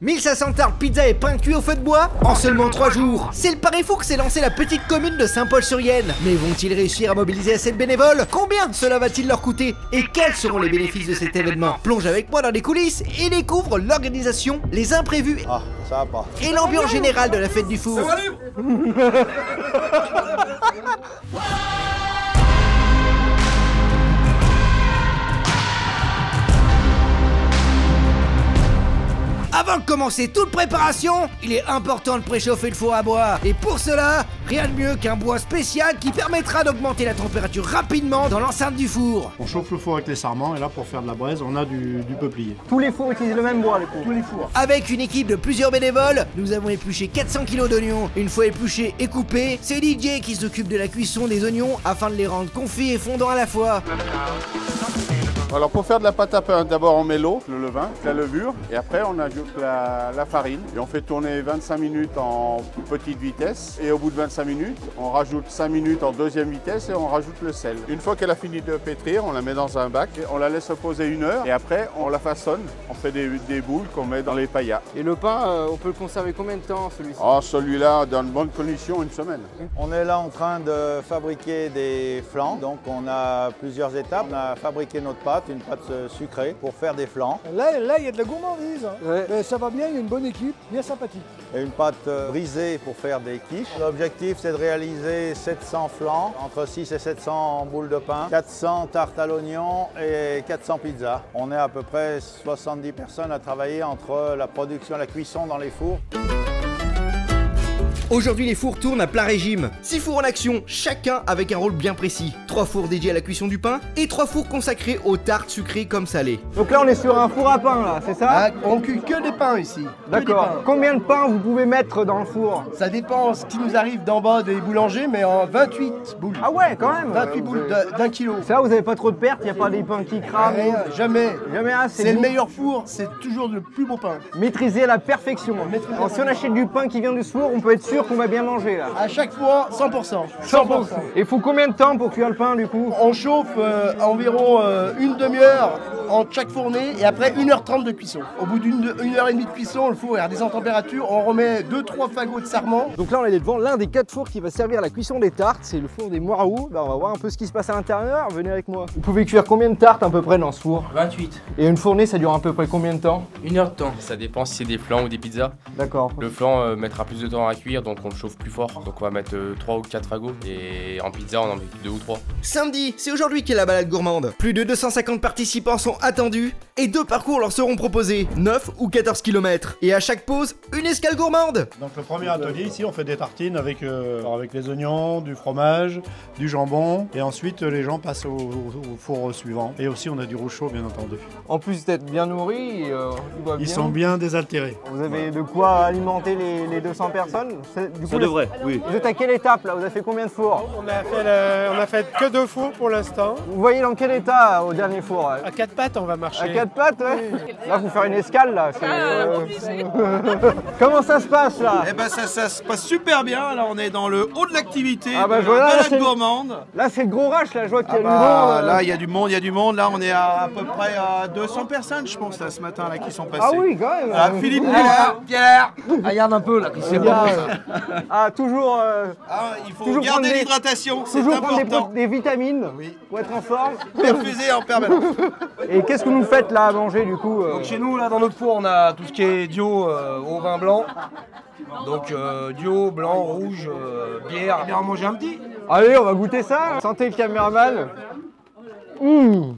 1500 tartes, pizza et pain cuit au feu de bois en seulement 3 jours. C'est le pari fou que s'est lancé la petite commune de Saint-Paul-sur-Yenne. Mais vont-ils réussir à mobiliser assez de bénévoles? Combien cela va-t-il leur coûter? Et quels seront les bénéfices de cet événement? Plonge avec moi dans les coulisses et découvre l'organisation, les imprévus ça va pas. Et l'ambiance générale de la fête du four. Avant de commencer toute préparation, il est important de préchauffer le four à bois. Et pour cela, rien de mieux qu'un bois spécial qui permettra d'augmenter la température rapidement dans l'enceinte du four. On chauffe le four avec les sarments et là pour faire de la braise, on a du peuplier. Tous les fours utilisent le même bois, les fours. Tous les fours. Avec une équipe de plusieurs bénévoles, nous avons épluché 400 kg d'oignons. Une fois épluchés et coupés, c'est DJ qui s'occupe de la cuisson des oignons afin de les rendre confits et fondants à la fois. Alors pour faire de la pâte à pain, d'abord on met l'eau, le levain, la levure, et après on ajoute la farine. Et on fait tourner 25 minutes en petite vitesse. Et au bout de 25 minutes, on rajoute 5 minutes en deuxième vitesse et on rajoute le sel. Une fois qu'elle a fini de pétrir, on la met dans un bac, et on la laisse reposer 1 heure et après on la façonne. On fait des boules qu'on met dans les paillas. Et le pain, on peut le conserver combien de temps celui-ci? Oh, celui-là, dans de bonnes conditions, 1 semaine. On est là en train de fabriquer des flancs. Donc on a plusieurs étapes. On a fabriqué notre pâte, une pâte sucrée pour faire des flancs. Là, il y a de la gourmandise. Hein. Ouais. Mais ça va bien, il y a une bonne équipe, bien sympathique. Et une pâte brisée pour faire des quiches. L'objectif, c'est de réaliser 700 flancs, entre 6 et 700 boules de pain, 400 tartes à l'oignon et 400 pizzas. On est à peu près 70 personnes à travailler entre la production et la cuisson dans les fours. Aujourd'hui, les fours tournent à plein régime. 6 fours en action, chacun avec un rôle bien précis. 3 fours dédiés à la cuisson du pain et 3 fours consacrés aux tartes sucrées comme salées. Donc là, on est sur un four à pain, là, c'est ça? Ah, on cuit que des pains ici. D'accord. Combien de pain vous pouvez mettre dans le four? Ça dépend ce qui nous arrive d'en bas des boulangers, mais en 28 boules. Ah ouais, quand même. 28 boules d'1 kilo. Ça, vous avez pas trop de pertes? Il n'y a pas des pains qui crament? Rien, jamais. Jamais assez. C'est le meilleur four, c'est toujours le plus beau pain. Maîtriser à la perfection. Alors, si on achète du pain qui vient du four, on peut être sûr qu'on va bien manger. À chaque fois, 100%. 100%. Et il faut combien de temps pour cuire le pain du coup? On chauffe environ une demi-heure en chaque fournée et après 1h30 de cuisson. Au bout d'une heure et demie de cuisson, le four est redescend en température, on remet 2-3 fagots de sarment. Donc là on est devant l'un des 4 fours qui va servir à la cuisson des tartes, c'est le four des Moiraoux. Bah, on va voir un peu ce qui se passe à l'intérieur, venez avec moi. Vous pouvez cuire combien de tartes à peu près dans ce four? 28. Et une fournée ça dure à peu près combien de temps? 1 heure de temps. Ça dépend si c'est des flancs ou des pizzas. D'accord. Le flanc mettra plus de temps à cuire, donc on le chauffe plus fort. Donc on va mettre 3 ou 4 fagots et en pizza on en met 2 ou 3. Samedi, c'est aujourd'hui qu'est la balade gourmande. Plus de 250 participants sont attendus et 2 parcours leur seront proposés, 9 ou 14 km. Et à chaque pause, une escale gourmande. Donc le premier atelier ici, on fait des tartines avec les oignons, du fromage, du jambon et ensuite les gens passent au four suivant. Et aussi on a du rouge chaud bien entendu. En plus d'être bien nourris, ils sont bien désaltérés. Vous avez de quoi alimenter les 200 personnes? Du coup, ça devrait, oui. Vous êtes à quelle étape là? Vous avez fait combien de fours? On a fait que 2 fours pour l'instant. Vous voyez dans quel état au dernier four? À 4 pattes, on va marcher. À 4 pattes, ouais. Là, faut faire une escale là. Comment ça se passe là? Eh ben ça se passe super bien. Là, on est dans le haut de l'activité. Ah bah de voilà, la là, balade gourmande. Là, c'est le gros rush. Là, je vois qu'il y a du monde. Là, il y a du monde, il y a du monde. Là, on est à peu près à 200 personnes, je pense, là, ce matin, là, qui sont passées. Ah oui, quand même. Ah, Philippe, Pierre. Regarde un peu là, qui s'est Ah, toujours. il faut toujours garder l'hydratation, c'est toujours important. prendre des vitamines pour être en forme. Perfusé en permanence. Et qu'est-ce que vous faites là à manger du coup? Donc chez nous, là, dans notre four, on a tout ce qui est dio au vin blanc. Donc dio, blanc, rouge, bière. Bien en manger un petit. Allez, on va goûter ça. Santé le caméraman.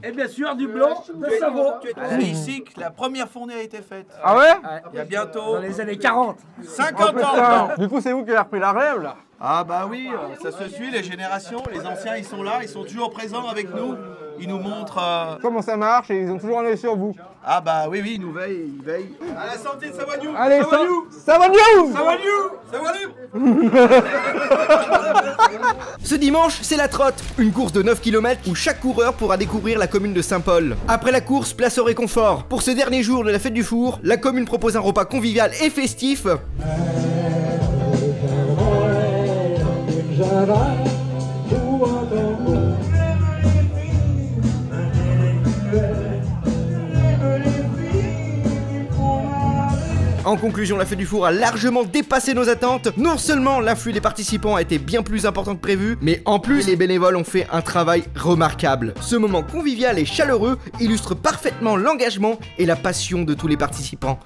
Et bien sûr, du blanc de Savoie. C'est ici que la première fournée a été faite. Ah ouais? Il y a bientôt Dans les années 40. 50 ans. Du coup, c'est vous qui avez repris la relève là? Ah bah oui, ça se suit, les générations, les anciens ils sont là, ils sont toujours présents avec nous, ils nous montrent... Comment ça marche et ils ont toujours un œil sur vous. Ah bah oui, ils nous veillent, ils veillent. À la santé de Savagnou. Allez, ça va Ce dimanche, c'est la trotte, une course de 9 km où chaque coureur pourra découvrir la commune de Saint-Paul. Après la course, place au réconfort. Pour ce dernier jour de la fête du four, la commune propose un repas convivial et festif. En conclusion, la fête du four a largement dépassé nos attentes. Non seulement l'afflux des participants a été bien plus important que prévu, mais en plus les bénévoles ont fait un travail remarquable. Ce moment convivial et chaleureux illustre parfaitement l'engagement et la passion de tous les participants.